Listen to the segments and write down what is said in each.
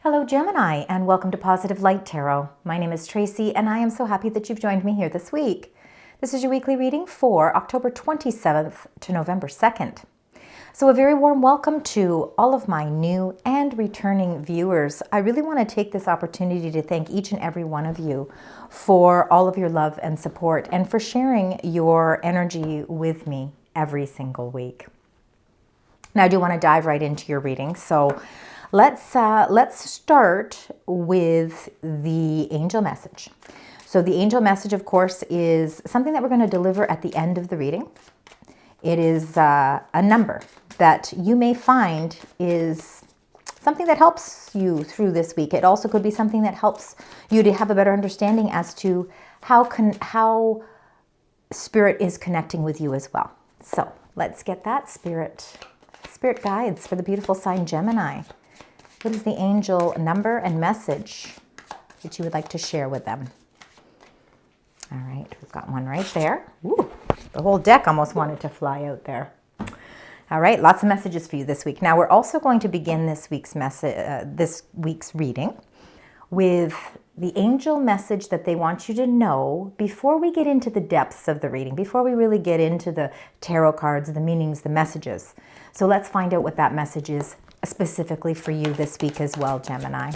Hello Gemini, and welcome to Positive Light Tarot. My name is Tracy, and I am so happy that you've joined me here this week. This is your weekly reading for October 27th to November 2nd. So a very warm welcome to all of my new and returning viewers. I really want to take this opportunity to thank each and every one of you for all of your love and support and for sharing your energy with me every single week. Now I do want to dive right into your reading. So let's start with the angel message. So the angel message, of course, is something that we're going to deliver at the end of the reading. It is a number that you may find is something that helps you through this week. It also could be something that helps you to have a better understanding as to how Spirit is connecting with you as well. So let's get that Spirit guides for the beautiful sign Gemini. What is the angel number and message that you would like to share with them? All right, we've got one right there. Ooh, the whole deck almost wanted to fly out there. All right, lots of messages for you this week. Now we're also going to begin this week's reading with the angel message that they want you to know before we get into the depths of the reading, before we really get into the tarot cards, the meanings, the messages. So let's find out what that message is specifically for you this week as well, Gemini.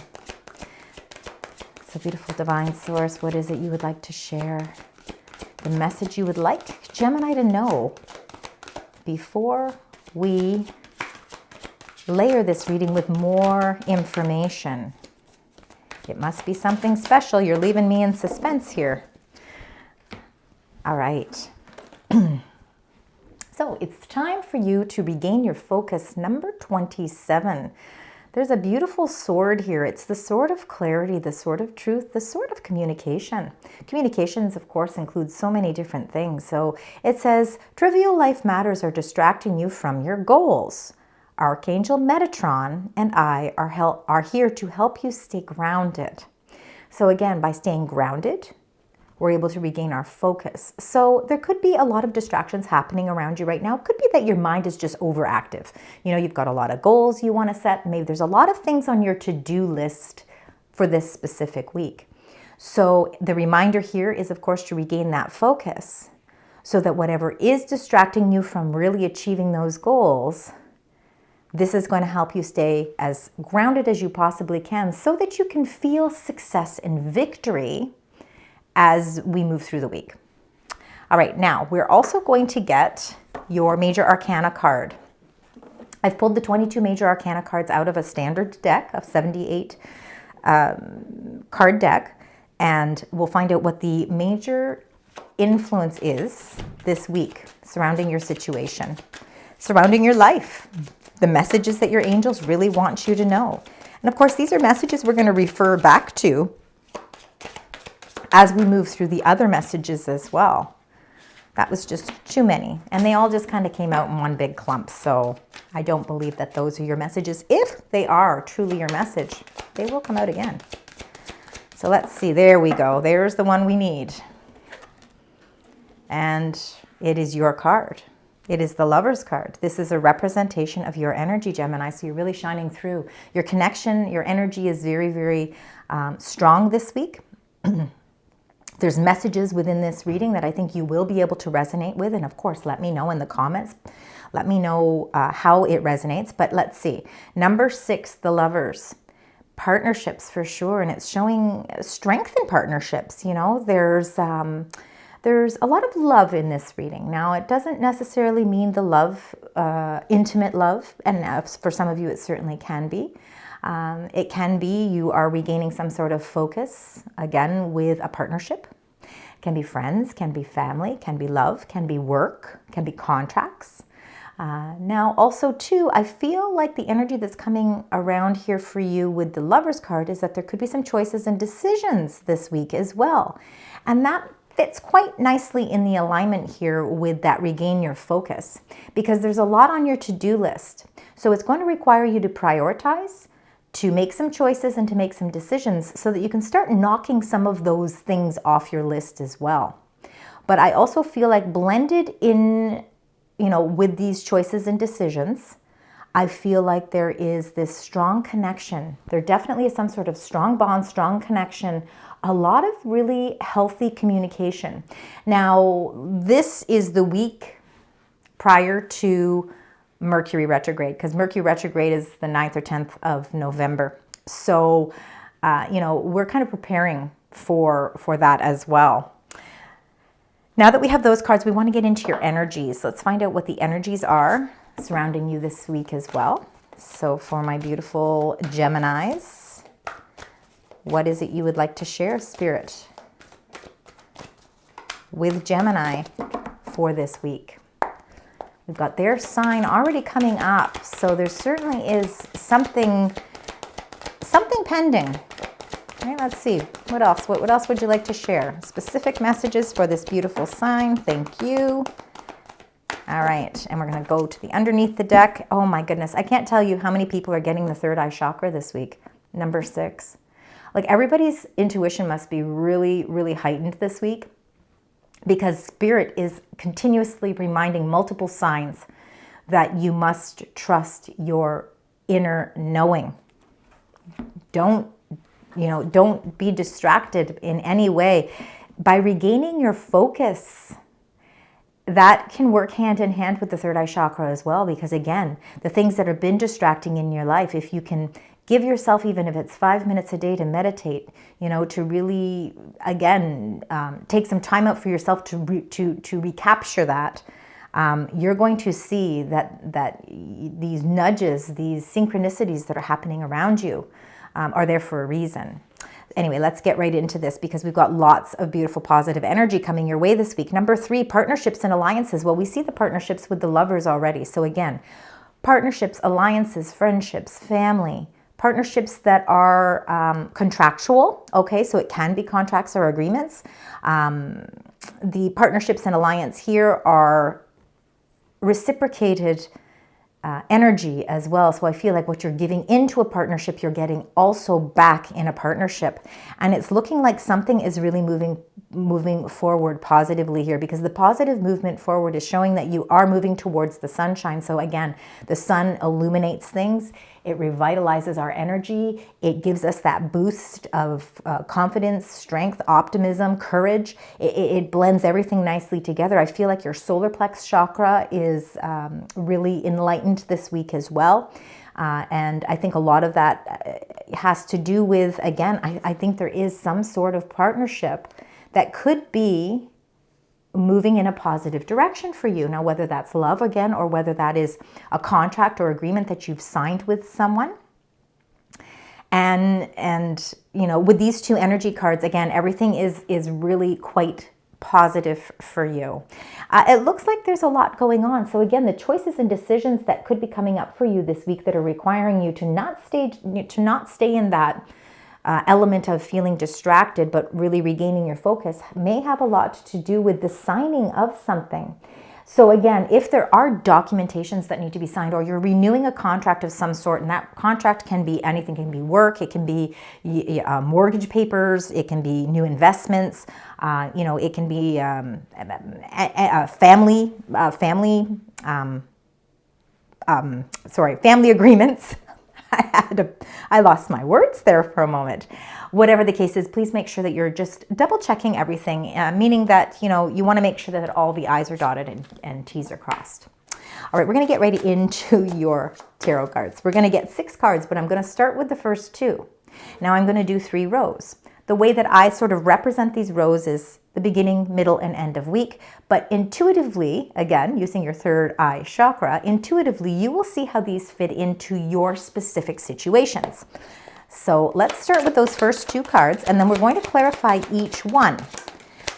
So beautiful divine source, what is it you would like to share? The message you would like Gemini to know before we layer this reading with more information. It must be something special. You're leaving me in suspense here. All right. So it's time for you to regain your focus. Number 27. There's a beautiful sword here. It's the sword of clarity, the sword of truth, the sword of communication. Communications, of course, includes so many different things. So it says, trivial life matters are distracting you from your goals. Archangel Metatron and I are here to help you stay grounded. So again, by staying grounded, we're able to regain our focus. So there could be a lot of distractions happening around you right now. It could be that your mind is just overactive. You know, you've got a lot of goals you want to set. Maybe there's a lot of things on your to-do list for this specific week. So the reminder here is, of course, to regain that focus so that whatever is distracting you from really achieving those goals, this is going to help you stay as grounded as you possibly can so that you can feel success and victory as we move through the week. All right, now we're also going to get your major arcana card. I've pulled the 22 major arcana cards out of a standard deck of 78 card deck, and we'll find out what the major influence is this week surrounding your situation, surrounding your life, the messages that your angels really want you to know. And of course, these are messages we're going to refer back to as we move through the other messages as well. That was just too many. And they all just kind of came out in one big clump. So I don't believe that those are your messages. If they are truly your message, they will come out again. So let's see. There we go. There's the one we need. And it is your card. It is the Lover's card. This is a representation of your energy, Gemini. So you're really shining through. Your connection, your energy is very, very strong this week. There's messages within this reading that I think you will be able to resonate with. And of course, let me know in the comments. Let me know how it resonates. But let's see. Number 6, the Lovers. Partnerships for sure. And it's showing strength in partnerships. You know, there's a lot of love in this reading. Now, it doesn't necessarily mean the love, intimate love. And for some of you, it certainly can be. It can be you are regaining some sort of focus, again, with a partnership. It can be friends, can be family, can be love, can be work, can be contracts. Now, also, too, I feel like the energy that's coming around here for you with the Lover's card is that there could be some choices and decisions this week as well. And that fits quite nicely in the alignment here with that regain your focus, because there's a lot on your to-do list. So it's going to require you to prioritize, to make some choices and to make some decisions so that you can start knocking some of those things off your list as well. But I also feel like blended in, you know, with these choices and decisions, I feel like there is this strong connection. There definitely is some sort of strong bond, strong connection, a lot of really healthy communication. Now, this is the week prior to Mercury retrograde, because Mercury retrograde is the 9th or 10th of November. So, we're kind of preparing for that as well. Now that we have those cards, we want to get into your energies. Let's find out what the energies are surrounding you this week as well. So for my beautiful Geminis, what is it you would like to share, Spirit, with Gemini for this week? We've got their sign already coming up, so there certainly is something pending. All right, let's see. What else? What else would you like to share? Specific messages for this beautiful sign. Thank you. All right, and we're going to go to the underneath the deck. Oh my goodness, I can't tell you how many people are getting the third eye chakra this week. Number 6. Like, everybody's intuition must be really, really heightened this week, because Spirit is continuously reminding multiple signs that you must trust your inner knowing. Don't be distracted in any way. By regaining your focus, that can work hand in hand with the third eye chakra as well, because again, the things that have been distracting in your life, if you can give yourself, even if it's 5 minutes a day, to meditate, to really, again, take some time out for yourself to recapture that, you're going to see that these nudges, these synchronicities that are happening around you are there for a reason. Anyway, let's get right into this, because we've got lots of beautiful positive energy coming your way this week. Number 3, partnerships and alliances. Well, we see the partnerships with the lovers already. So again, partnerships, alliances, friendships, family, partnerships that are contractual. Okay, so it can be contracts or agreements. The partnerships and alliance here are reciprocated energy as well. So I feel like what you're giving into a partnership, you're getting also back in a partnership. And it's looking like something is really moving forward positively here, because the positive movement forward is showing that you are moving towards the sunshine. So again, the sun illuminates things. It revitalizes our energy. It gives us that boost of confidence, strength, optimism, courage. It blends everything nicely together. I feel like your solar plex chakra is really enlightened this week as well. And I think a lot of that has to do with, again, I think there is some sort of partnership that could be moving in a positive direction for you. Now, whether that's love again, or whether that is a contract or agreement that you've signed with someone. And with these two energy cards, again, everything is really quite positive for you. It looks like there's a lot going on. So again, the choices and decisions that could be coming up for you this week that are requiring you to not stay in that element of feeling distracted, but really regaining your focus, may have a lot to do with the signing of something. So again, if there are documentations that need to be signed, or you're renewing a contract of some sort, and that contract can be anything, it can be work, it can be mortgage papers, it can be new investments, it can be family agreements. I lost my words there for a moment. Whatever the case is, please make sure that you're just double checking everything, meaning that, you want to make sure that all the I's are dotted and T's are crossed. All right, we're going to get right into your tarot cards. We're going to get 6 cards, but I'm going to start with the first 2. Now I'm going to do 3 rows. The way that I sort of represent these rows is the beginning, middle, and end of week. But intuitively, again, using your third eye chakra, intuitively, you will see how these fit into your specific situations. So let's start with those first 2 cards, and then we're going to clarify each one.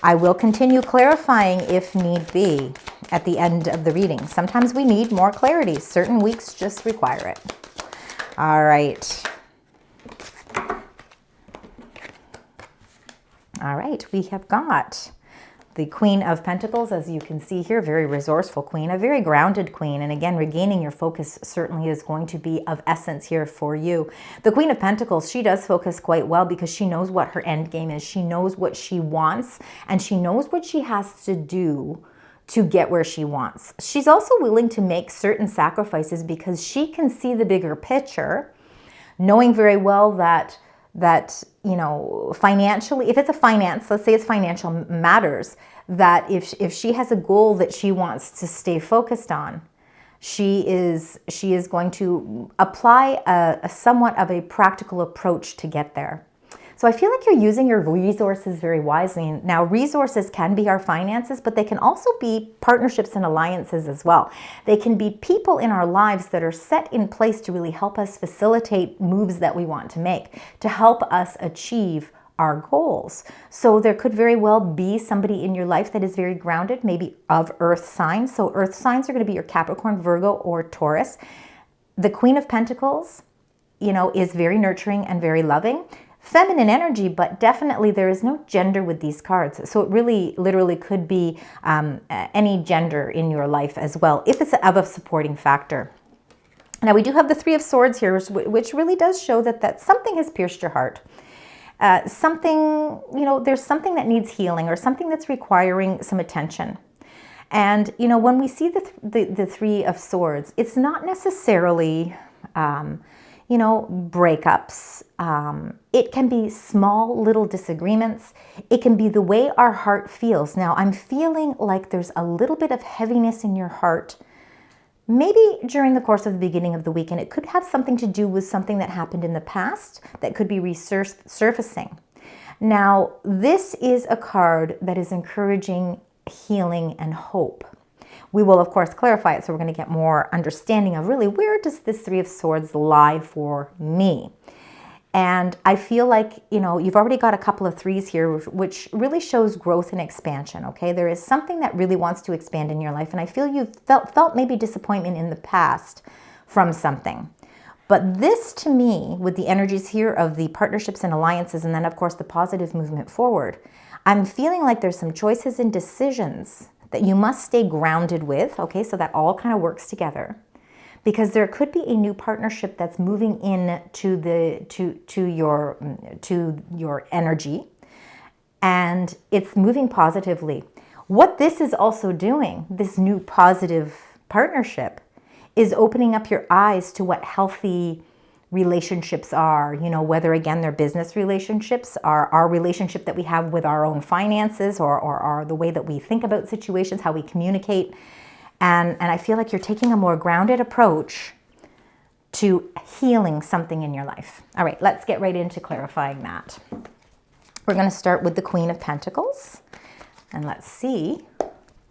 I will continue clarifying if need be at the end of the reading. Sometimes we need more clarity. Certain weeks just require it. All right. All right, we have got the Queen of Pentacles, as you can see here, very resourceful queen, a very grounded queen. And again, regaining your focus certainly is going to be of essence here for you. The Queen of Pentacles, she does focus quite well, because she knows what her end game is. She knows what she wants, and she knows what she has to do to get where she wants. She's also willing to make certain sacrifices because she can see the bigger picture, knowing very well that you know, financially, if it's a finance, let's say it's financial matters, that if she has a goal that she wants to stay focused on, she is going to apply a somewhat of a practical approach to get there. So I feel like you're using your resources very wisely. Now, resources can be our finances, but they can also be partnerships and alliances as well. They can be people in our lives that are set in place to really help us facilitate moves that we want to make, to help us achieve our goals. So there could very well be somebody in your life that is very grounded, maybe of earth signs. So earth signs are going to be your Capricorn, Virgo, or Taurus. The Queen of Pentacles, you know, is very nurturing and very loving. Feminine energy, but definitely there is no gender with these cards. So it really literally could be any gender in your life as well, if it's of a supporting factor. Now we do have the Three of Swords here, which really does show that something has pierced your heart. Something, you know, there's something that needs healing or something that's requiring some attention. And, you know, when we see the Three of Swords, it's not necessarily, you know, breakups. It can be small little disagreements. It can be the way our heart feels. Now, I'm feeling like there's a little bit of heaviness in your heart, maybe during the course of the beginning of the week, and it could have something to do with something that happened in the past that could be resurfacing. Now, this is a card that is encouraging healing and hope. We will, of course, clarify it, so we're going to get more understanding of really where does this Three of Swords lie for me. And I feel like, you know, you've already got a couple of threes here, which really shows growth and expansion, okay? There is something that really wants to expand in your life, and I feel you've felt maybe disappointment in the past from something. But this, to me, with the energies here of the partnerships and alliances, and then, of course, the positive movement forward, I'm feeling like there's some choices and decisions that you must stay grounded with, okay? So that all kind of works together. Because there could be a new partnership that's moving in to your energy, and it's moving positively. What this is also doing, this new positive partnership, is opening up your eyes to what healthy relationships are, you know, whether again they're business relationships, our relationship that we have with our own finances, or the way that we think about situations, how we communicate. And I feel like you're taking a more grounded approach to healing something in your life. All right, let's get right into clarifying that. We're going to start with the Queen of Pentacles, and let's see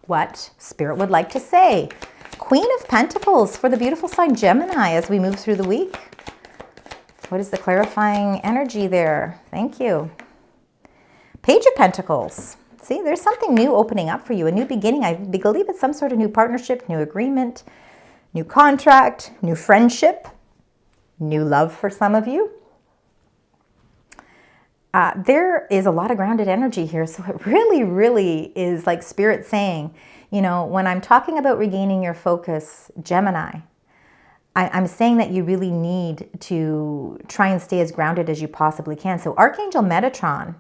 what Spirit would like to say. Queen of Pentacles for the beautiful sign Gemini as we move through the week. What is the clarifying energy there? Thank you. Page of Pentacles. See, there's something new opening up for you, a new beginning. I believe it's some sort of new partnership, new agreement, new contract, new friendship, new love for some of you. There is a lot of grounded energy here, so it really, really is like Spirit saying, you know, when I'm talking about regaining your focus, Gemini, I'm saying that you really need to try and stay as grounded as you possibly can. So Archangel Metatron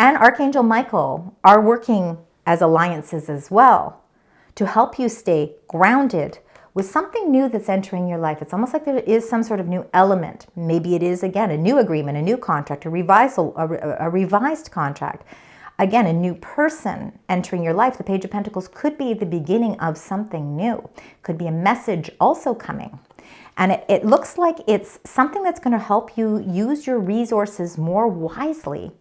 and Archangel Michael are working as alliances as well to help you stay grounded with something new that's entering your life. It's almost like there is some sort of new element. Maybe it is, again, a new agreement, a new contract, a revised contract. Again, a new person entering your life. The Page of Pentacles could be the beginning of something new. Could be a message also coming. And it looks like it's something that's going to help you use your resources more wisely.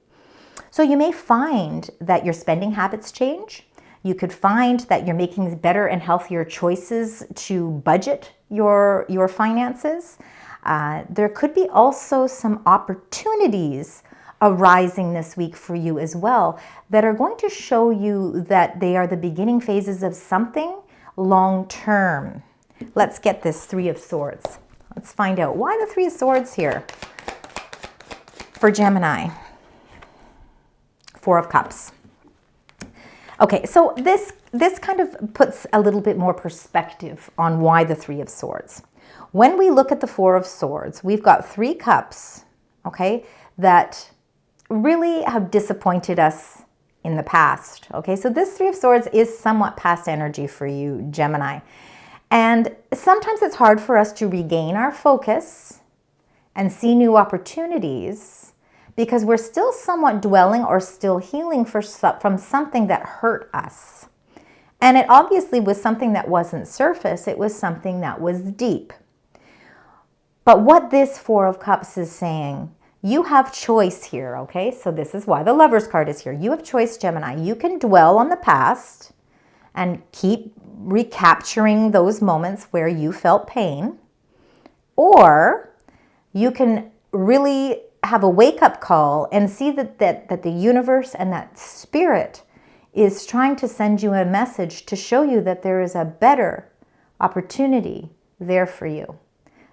So you may find that your spending habits change. You could find that you're making better and healthier choices to budget your finances. There could be also some opportunities arising this week for you as well that are going to show you that they are the beginning phases of something long-term. Let's get this Three of Swords. Let's find out why the Three of Swords here for Gemini. Four of Cups. Okay, so this kind of puts a little bit more perspective on why the Three of Swords. When we look at the Four of Swords, we've got three cups, okay, that really have disappointed us in the past. Okay, so this Three of Swords is somewhat past energy for you, Gemini. And sometimes it's hard for us to regain our focus and see new opportunities because we're still somewhat dwelling or still healing from something that hurt us. And it obviously was something that wasn't surface, it was something that was deep. But what this Four of Cups is saying, you have choice here, okay? So this is why the Lover's card is here. You have choice, Gemini. You can dwell on the past and keep recapturing those moments where you felt pain, or you can really have a wake-up call and see that the universe and that spirit is trying to send you a message to show you that there is a better opportunity there for you.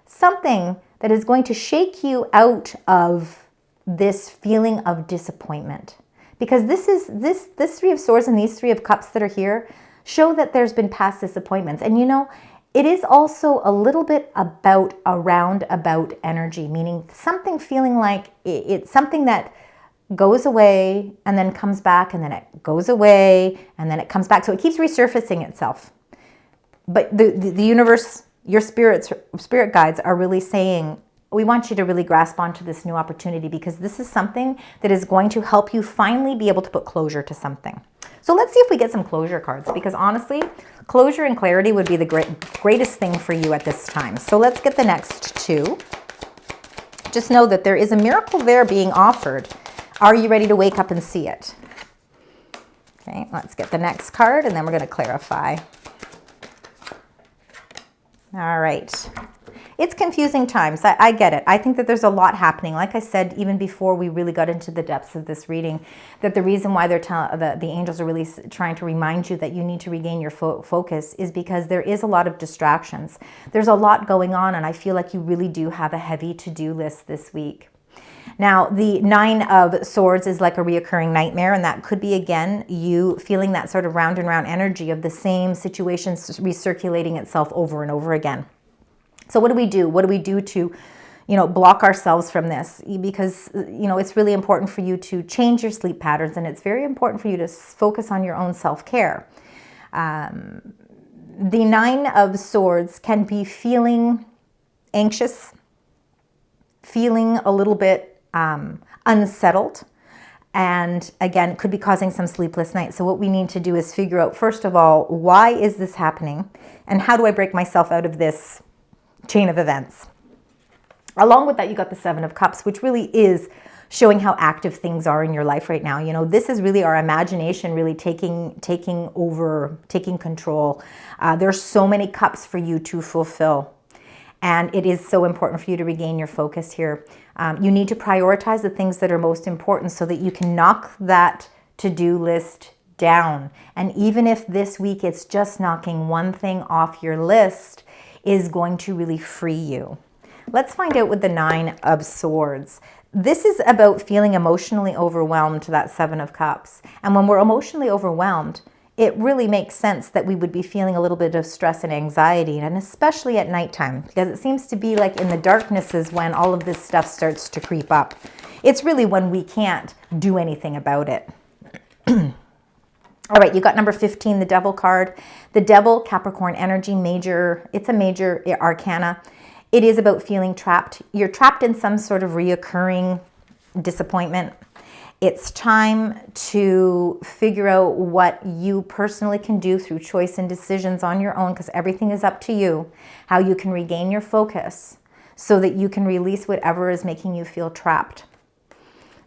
Something that is going to shake you out of this feeling of disappointment. Because this Three of Swords and these Three of Cups that are here show that there's been past disappointments. And you know, it is also a little bit about a roundabout energy, meaning something feeling like it's something that goes away and then comes back, and then it goes away and then it comes back. So it keeps resurfacing itself. But the universe, your spirit guides are really saying, we want you to really grasp onto this new opportunity because this is something that is going to help you finally be able to put closure to something. So let's see if we get some closure cards, because honestly, closure and clarity would be the greatest thing for you at this time. So let's get the next two. Just know that there is a miracle there being offered. Are you ready to wake up and see it? Okay, let's get the next card and then we're going to clarify. All right. It's confusing times. I get it. I think that there's a lot happening. Like I said, even before we really got into the depths of this reading, that the reason why the angels are really trying to remind you that you need to regain your focus is because there is a lot of distractions. There's a lot going on, and I feel like you really do have a heavy to-do list this week. Now, the Nine of Swords is like a reoccurring nightmare, and that could be, again, you feeling that sort of round and round energy of the same situations recirculating itself over and over again. So what do we do? What do we do to, block ourselves from this? Because, it's really important for you to change your sleep patterns, and it's very important for you to focus on your own self-care. The Nine of Swords can be feeling anxious, feeling a little bit unsettled, and again, it could be causing some sleepless nights. So what we need to do is figure out, first of all, why is this happening, and how do I break myself out of this chain of events? Along with that, you got the Seven of Cups, which really is showing how active things are in your life right now. This is really our imagination really taking over, taking control. There's so many cups for you to fulfill. And it is so important for you to regain your focus here. You need to prioritize the things that are most important so that you can knock that to-do list down. And even if this week it's just knocking one thing off your list, is going to really free you. Let's find out with the Nine of Swords. This is about feeling emotionally overwhelmed to that Seven of Cups. And when we're emotionally overwhelmed, it really makes sense that we would be feeling a little bit of stress and anxiety, and especially at nighttime, because it seems to be like in the darknesses when all of this stuff starts to creep up. It's really when we can't do anything about it. All right, you got number 15, the Devil card. The Devil, Capricorn energy, it's a major arcana. It is about feeling trapped. You're trapped in some sort of reoccurring disappointment. It's time to figure out what you personally can do through choice and decisions on your own, because everything is up to you, how you can regain your focus so that you can release whatever is making you feel trapped.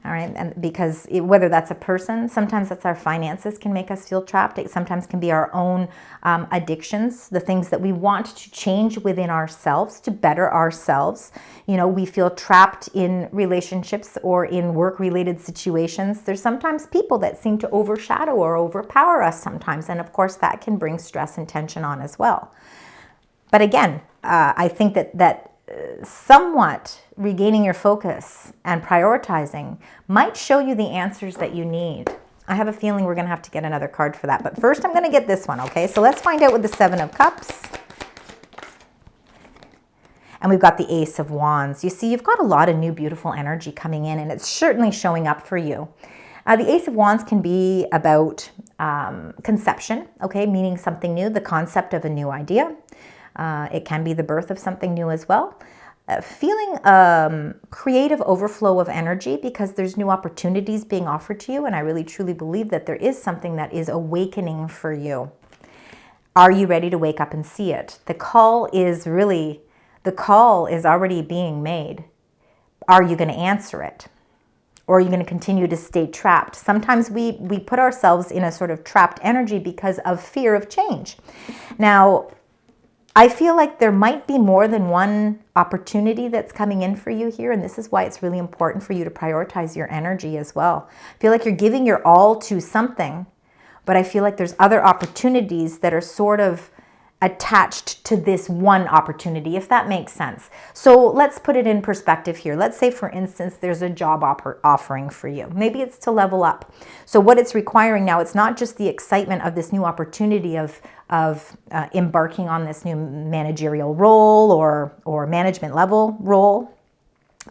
All right, and because whether that's a person, sometimes that's our finances can make us feel trapped. It sometimes can be our own addictions, the things that we want to change within ourselves to better ourselves. We feel trapped in relationships or in work-related situations. There's sometimes people that seem to overshadow or overpower us sometimes, and of course that can bring stress and tension on as well. But again, I think that somewhat regaining your focus and prioritizing might show you the answers that you need. I have a feeling we're going to have to get another card for that. But first I'm going to get this one, okay? So let's find out with the Seven of Cups. And we've got the Ace of Wands. You see, you've got a lot of new beautiful energy coming in, and it's certainly showing up for you. The Ace of Wands can be about conception, okay, meaning something new, the concept of a new idea. It can be the birth of something new as well. Feeling creative overflow of energy because there's new opportunities being offered to you, and I really truly believe that there is something that is awakening for you. Are you ready to wake up and see it? The call is already being made. Are you going to answer it? Or are you going to continue to stay trapped? Sometimes we put ourselves in a sort of trapped energy because of fear of change. Now, I feel like there might be more than one opportunity that's coming in for you here, and this is why it's really important for you to prioritize your energy as well. I feel like you're giving your all to something, but I feel like there's other opportunities that are sort of attached to this one opportunity, if that makes sense. So let's put it in perspective here. Let's say, for instance, there's a job offering for you. Maybe it's to level up. So what it's requiring now, it's not just the excitement of this new opportunity of embarking on this new managerial role or management level role,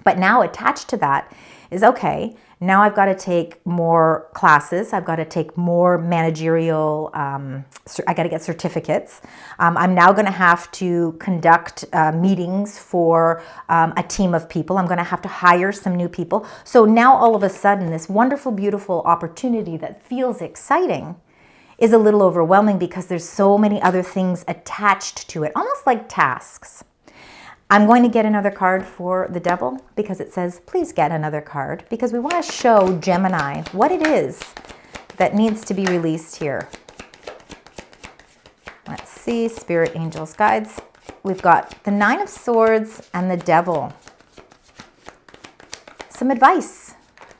but now attached to that is, okay, now I've got to take more classes. I've got to take more managerial, I got to get certificates. I'm now going to have to conduct meetings for a team of people. I'm going to have to hire some new people. So now all of a sudden, this wonderful, beautiful opportunity that feels exciting is a little overwhelming because there's so many other things attached to it, almost like tasks. I'm going to get another card for the Devil because it says, please get another card, because we want to show Gemini what it is that needs to be released here. Let's see, Spirit, Angels, Guides. We've got the Nine of Swords and the Devil. Some advice.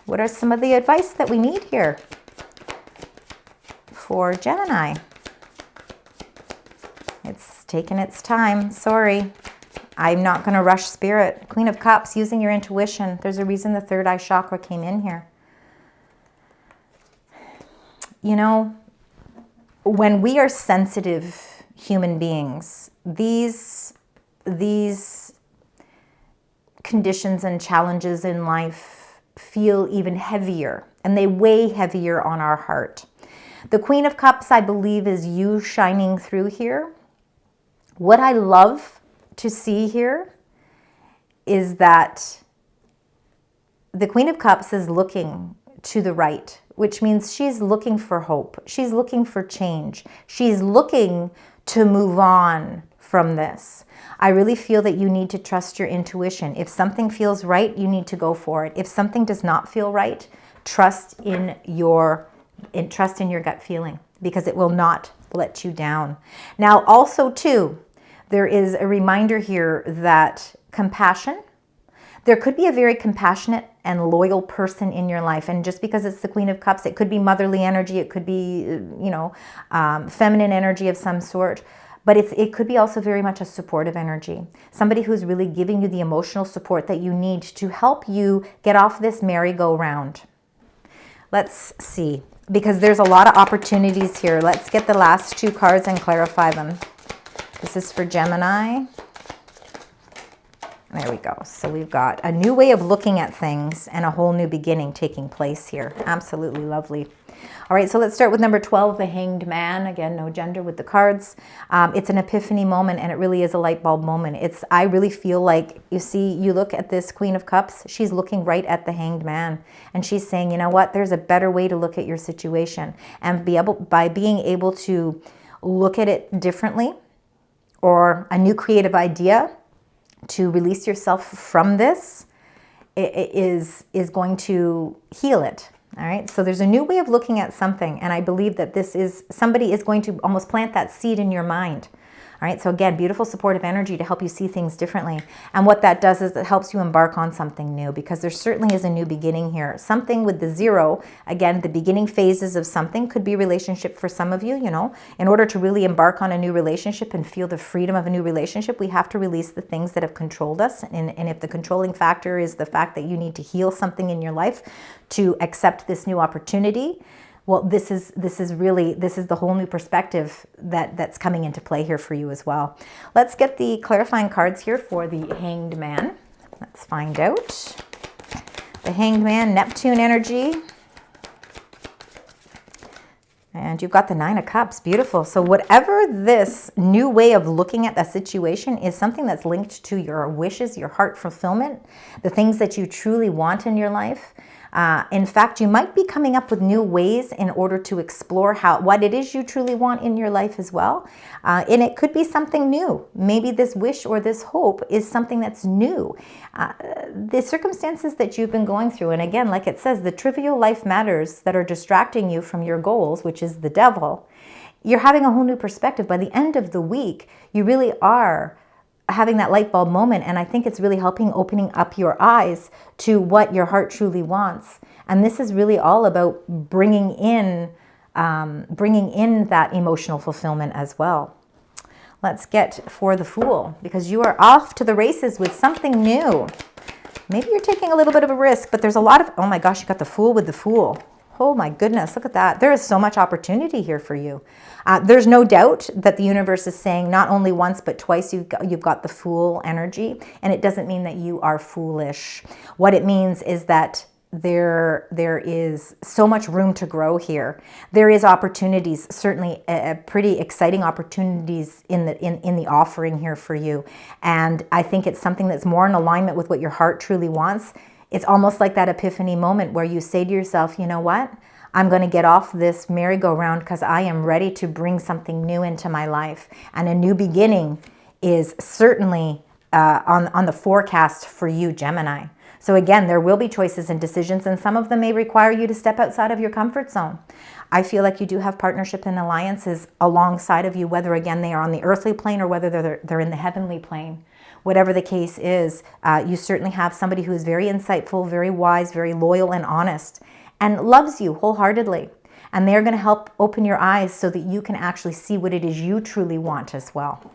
What are some of the advice that we need here for Gemini? It's taken its time, sorry. I'm not going to rush Spirit. Queen of Cups, using your intuition. There's a reason the third eye chakra came in here. You know, when we are sensitive human beings, these conditions and challenges in life feel even heavier, and they weigh heavier on our heart. The Queen of Cups, I believe, is you shining through here. What I love to see here is that the Queen of Cups is looking to the right, which means she's looking for hope. She's looking for change. She's looking to move on from this. I really feel that you need to trust your intuition. If something feels right, you need to go for it. If something does not feel right, trust in your gut feeling, because it will not let you down. Now, also too, there is a reminder here that compassion, there could be a very compassionate and loyal person in your life. And just because it's the Queen of Cups, it could be motherly energy. It could be, feminine energy of some sort. But it could be also very much a supportive energy. Somebody who's really giving you the emotional support that you need to help you get off this merry-go-round. Let's see, because there's a lot of opportunities here. Let's get the last two cards and clarify them. This is for Gemini. There we go. So we've got a new way of looking at things and a whole new beginning taking place here. Absolutely lovely. All right, so let's start with number 12, the Hanged Man. Again, no gender with the cards. It's an epiphany moment, and it really is a light bulb moment. I really feel like, you see, you look at this Queen of Cups, she's looking right at the Hanged Man, and she's saying, you know what, there's a better way to look at your situation. And by being able to look at it differently, or a new creative idea to release yourself from this, is going to heal it. All right, so there's a new way of looking at something, and I believe that somebody is going to almost plant that seed in your mind. All right, so again, beautiful supportive energy to help you see things differently. And what that does is it helps you embark on something new, because there certainly is a new beginning here. Something with the 0, again, the beginning phases of something could be relationship for some of you, you know. In order to really embark on a new relationship and feel the freedom of a new relationship, we have to release the things that have controlled us. And if the controlling factor is the fact that you need to heal something in your life to accept this new opportunity, well, this is the whole new perspective that's coming into play here for you as well. Let's get the clarifying cards here for the Hanged Man. Let's find out. The Hanged Man, Neptune energy. And you've got the 9 of Cups. Beautiful. So whatever this new way of looking at the situation is something that's linked to your wishes, your heart fulfillment, the things that you truly want in your life. In fact, you might be coming up with new ways in order to explore what it is you truly want in your life as well. And it could be something new. Maybe this wish or this hope is something that's new. The circumstances that you've been going through, and again, like it says, the trivial life matters that are distracting you from your goals, which is the devil, you're having a whole new perspective. By the end of the week, you really are having that light bulb moment, and I think it's really helping opening up your eyes to what your heart truly wants. And this is really all about bringing in that emotional fulfillment as well. Let's get for the Fool, because you are off to the races with something new. Maybe you're taking a little bit of a risk, but there's a lot of, oh my gosh, you got the Fool with the Fool. Oh my goodness, look at that. There is so much opportunity here for you. There's no doubt that the universe is saying not only once, but twice you've got the Fool energy. And it doesn't mean that you are foolish. What it means is that there is so much room to grow here. There is opportunities, certainly pretty exciting opportunities in the offering here for you. And I think it's something that's more in alignment with what your heart truly wants. It's almost like that epiphany moment where you say to yourself, you know what? I'm going to get off this merry-go-round because I am ready to bring something new into my life. And a new beginning is certainly on the forecast for you, Gemini. So again, there will be choices and decisions, and some of them may require you to step outside of your comfort zone. I feel like you do have partnership and alliances alongside of you, whether again they are on the earthly plane or whether they're in the heavenly plane. Whatever the case is, you certainly have somebody who is very insightful, very wise, very loyal and honest, and loves you wholeheartedly. And they're going to help open your eyes so that you can actually see what it is you truly want as well.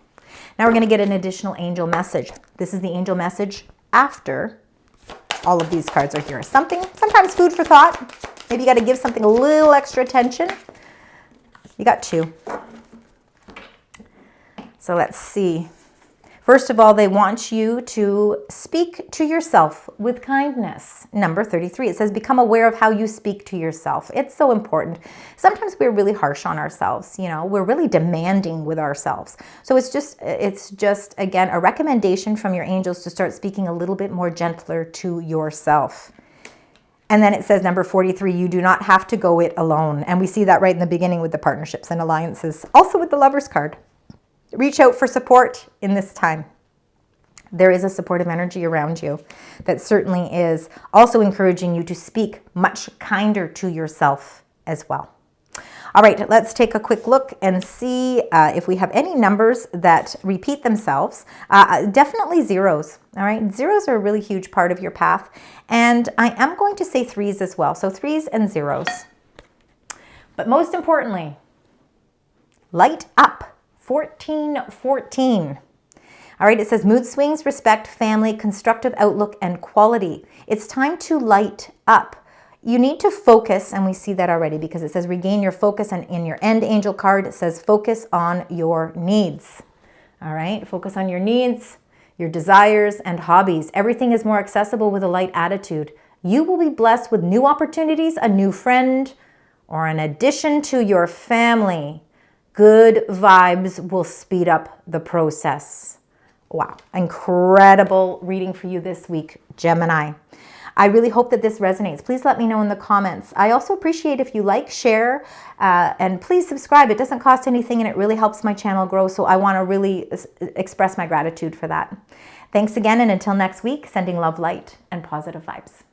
Now we're going to get an additional angel message. This is the angel message after all of these cards are here. Sometimes food for thought. Maybe you got to give something a little extra attention. You got 2. So let's see. First of all, they want you to speak to yourself with kindness. Number 33, it says, become aware of how you speak to yourself. It's so important. Sometimes we're really harsh on ourselves. You know, we're really demanding with ourselves. So it's just, again, a recommendation from your angels to start speaking a little bit more gentler to yourself. And then it says, number 43, you do not have to go it alone. And we see that right in the beginning with the partnerships and alliances. Also with the Lovers card. Reach out for support in this time. There is a supportive energy around you that certainly is also encouraging you to speak much kinder to yourself as well. All right, let's take a quick look and see if we have any numbers that repeat themselves. Definitely zeros, all right? Zeros are a really huge part of your path. And I am going to say 3s as well. So 3s and zeros. But most importantly, light up. 1414. All right, it says mood swings, respect, family, constructive outlook, and quality. It's time to light up. You need to focus, and we see that already because it says regain your focus, and in your end angel card, it says focus on your needs. All right, focus on your needs, your desires, and hobbies. Everything is more accessible with a light attitude. You will be blessed with new opportunities, a new friend, or an addition to your family. Good vibes will speed up the process. Wow, incredible reading for you this week, Gemini. I really hope that this resonates. Please let me know in the comments. I also appreciate if you like, share, and please subscribe. It doesn't cost anything and it really helps my channel grow, so I want to really express my gratitude for that. Thanks again, and until next week, sending love, light, and positive vibes.